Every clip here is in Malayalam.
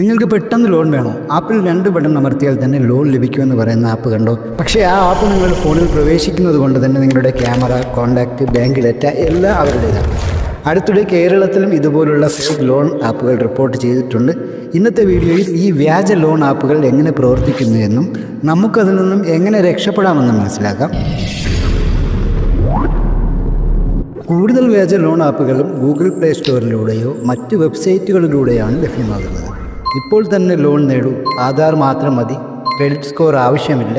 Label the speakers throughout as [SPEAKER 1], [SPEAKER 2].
[SPEAKER 1] നിങ്ങൾക്ക് പെട്ടെന്ന് ലോൺ വേണോ? ആപ്പിൽ 2 ബട്ടൺ അമർത്തിയാൽ തന്നെ ലോൺ ലഭിക്കുമെന്ന് പറയുന്ന ആപ്പ് കണ്ടോ? പക്ഷേ ആ ആപ്പ് നിങ്ങൾ ഫോണിൽ പ്രവേശിക്കുന്നത് കൊണ്ട് തന്നെ നിങ്ങളുടെ ക്യാമറ, കോൺടാക്റ്റ്, ബാങ്ക് ഡാറ്റ എല്ലാം അവരുടേതാണ്. അടുത്തിടെ കേരളത്തിലും ഇതുപോലുള്ള ഫേക്ക് ലോൺ ആപ്പുകൾ റിപ്പോർട്ട് ചെയ്തിട്ടുണ്ട്. ഇന്നത്തെ വീഡിയോയിൽ ഈ വ്യാജ ലോൺ ആപ്പുകൾ എങ്ങനെ പ്രവർത്തിക്കുന്നു എന്നും നമുക്കതിൽ നിന്നും എങ്ങനെ രക്ഷപ്പെടാമെന്നും മനസ്സിലാക്കാം. കൂടുതൽ വ്യാജ ലോൺ ആപ്പുകളും ഗൂഗിൾ പ്ലേ സ്റ്റോറിലൂടെയോ മറ്റ് വെബ്സൈറ്റുകളിലൂടെയാണ് ലഭ്യമാകുന്നത്. ഇപ്പോൾ തന്നെ ലോൺ നേടൂ, ആധാർ മാത്രം മതി, ക്രെഡിറ്റ് സ്കോർ ആവശ്യമില്ല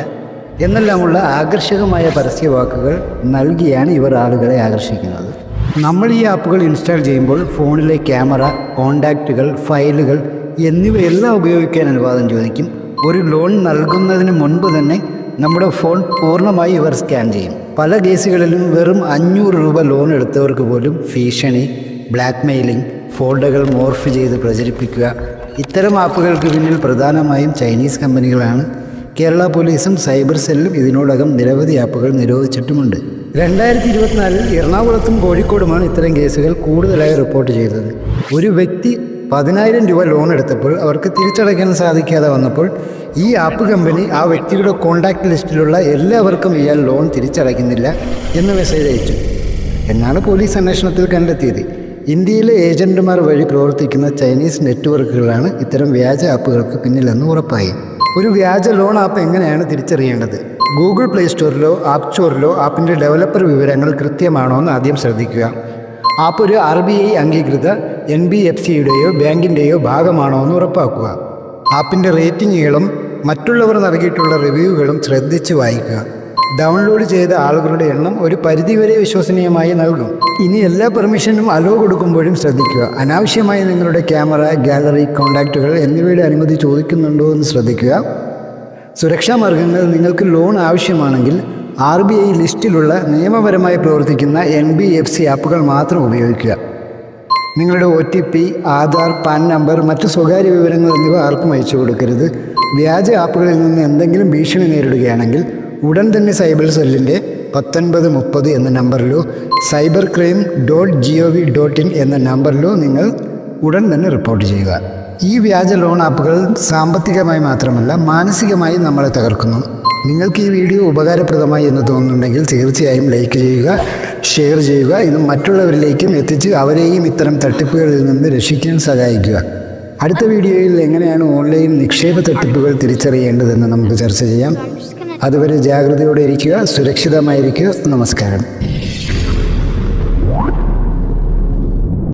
[SPEAKER 1] എന്നെല്ലാമുള്ള ആകർഷകമായ പരസ്യവാക്കുകൾ നൽകിയാണ് ഇവർ ആളുകളെ ആകർഷിക്കുന്നത്. നമ്മൾ ഈ ആപ്പുകൾ ഇൻസ്റ്റാൾ ചെയ്യുമ്പോൾ ഫോണിലെ ക്യാമറ, കോൺടാക്റ്റുകൾ, ഫയലുകൾ എന്നിവയെല്ലാം ഉപയോഗിക്കാൻ അനുവാദം ചോദിക്കും. ഒരു ലോൺ നൽകുന്നതിന് മുൻപ് തന്നെ നമ്മുടെ ഫോൺ പൂർണ്ണമായി ഇവർ സ്കാൻ ചെയ്യും. പല കേസുകളിലും വെറും 500 രൂപ ലോൺ എടുത്തവർക്ക് പോലും ഭീഷണി, ബ്ലാക്ക് മെയിലിംഗ്, ഫോൾഡറുകൾ മോർഫ് ചെയ്ത് പ്രചരിപ്പിക്കുക. ഇത്തരം ആപ്പുകൾക്ക് പിന്നിൽ പ്രധാനമായും ചൈനീസ് കമ്പനികളാണ്. കേരള പോലീസും സൈബർ സെല്ലും ഇതിനോടകം നിരവധി ആപ്പുകൾ നിരോധിച്ചിട്ടുമുണ്ട്. 2024 എറണാകുളത്തും കോഴിക്കോടുമാണ് ഇത്തരം കേസുകൾ കൂടുതലായി റിപ്പോർട്ട് ചെയ്തത്. ഒരു വ്യക്തി 10,000 രൂപ ലോൺ എടുത്തപ്പോൾ അവർക്ക് തിരിച്ചടയ്ക്കാൻ സാധിക്കാതെ വന്നപ്പോൾ ഈ ആപ്പ് കമ്പനി ആ വ്യക്തിയുടെ കോൺടാക്റ്റ് ലിസ്റ്റിലുള്ള എല്ലാവർക്കും ഇയാൾ ലോൺ തിരിച്ചടയ്ക്കുന്നില്ല എന്ന് മെസ്സേജ് അയച്ചു എന്നാണ് പോലീസ് അന്വേഷണത്തിൽ കണ്ടെത്തിയത്. ഇന്ത്യയിലെ ഏജന്റുമാർ വഴി പ്രവർത്തിക്കുന്ന ചൈനീസ് നെറ്റ്വർക്കുകളാണ് ഇത്തരം വ്യാജ ആപ്പുകൾക്ക് പിന്നിലെന്ന് ഉറപ്പായി. ഒരു വ്യാജ ലോൺ ആപ്പ് എങ്ങനെയാണ് തിരിച്ചറിയേണ്ടത്? ഗൂഗിൾ പ്ലേ സ്റ്റോറിലോ ആപ്പ് സ്റ്റോറിലോ ആപ്പിൻ്റെ ഡെവലപ്പർ വിവരങ്ങൾ കൃത്യമാണോ എന്ന് ആദ്യം ശ്രദ്ധിക്കുക. ആപ്പ് ഒരു RBI അംഗീകൃത NBFCയുടെയോ ബാങ്കിൻ്റെയോ ഭാഗമാണോ എന്ന് ഉറപ്പാക്കുക. ആപ്പിൻ്റെ റേറ്റിംഗുകളും മറ്റുള്ളവർ നൽകിയിട്ടുള്ള റിവ്യൂകളും ശ്രദ്ധിച്ച് വായിക്കുക. ഡൗൺലോഡ് ചെയ്ത ആളുകളുടെ എണ്ണം ഒരു പരിധിവരെ വിശ്വസനീയമായി നൽകും. ഇനി എല്ലാ പെർമിഷനും അലോ കൊടുക്കുമ്പോഴും ശ്രദ്ധിക്കുക. അനാവശ്യമായി നിങ്ങളുടെ ക്യാമറ, ഗാലറി, കോൺടാക്റ്റുകൾ എന്നിവയുടെ അനുമതി ചോദിക്കുന്നുണ്ടോ എന്ന് ശ്രദ്ധിക്കുക. സുരക്ഷാ മാർഗങ്ങൾ: നിങ്ങൾക്ക് ലോൺ ആവശ്യമാണെങ്കിൽ RBI ലിസ്റ്റിലുള്ള നിയമപരമായി പ്രവർത്തിക്കുന്ന NBFC ആപ്പുകൾ മാത്രം ഉപയോഗിക്കുക. നിങ്ങളുടെ OTP, ആധാർ, പാൻ നമ്പർ, മറ്റ് സ്വകാര്യ വിവരങ്ങൾ എന്നിവ ആർക്കും അയച്ചു കൊടുക്കരുത്. വ്യാജ ആപ്പുകളിൽ നിന്ന് എന്തെങ്കിലും ഭീഷണി നേരിടുകയാണെങ്കിൽ ഉടൻ തന്നെ സൈബർ സെല്ലിൻ്റെ 1930 എന്ന നമ്പറിലോ cybercrime.gov.in എന്ന നമ്പറിലോ നിങ്ങൾ ഉടൻ തന്നെ റിപ്പോർട്ട് ചെയ്യുക. ഈ വ്യാജ ലോൺ ആപ്പുകൾ സാമ്പത്തികമായി മാത്രമല്ല മാനസികമായി നമ്മളെ തകർക്കുന്നു. നിങ്ങൾക്ക് ഈ വീഡിയോ ഉപകാരപ്രദമായി എന്ന് തോന്നുന്നുണ്ടെങ്കിൽ തീർച്ചയായും ലൈക്ക് ചെയ്യുക, ഷെയർ ചെയ്യുക. ഇത് മറ്റുള്ളവരിലേക്കും എത്തിച്ച് അവരെയും ഇത്തരം തട്ടിപ്പുകളിൽ നിന്ന് രക്ഷിക്കാൻ സഹായിക്കുക. അടുത്ത വീഡിയോയിൽ എങ്ങനെയാണ് ഓൺലൈൻ നിക്ഷേപ തട്ടിപ്പുകൾ തിരിച്ചറിയേണ്ടതെന്ന് നമുക്ക് ചർച്ച ചെയ്യാം. അതുവരെ ജാഗ്രതയോടെ ഇരിക്കുക, സുരക്ഷിതമായിരിക്കുക. നമസ്കാരം.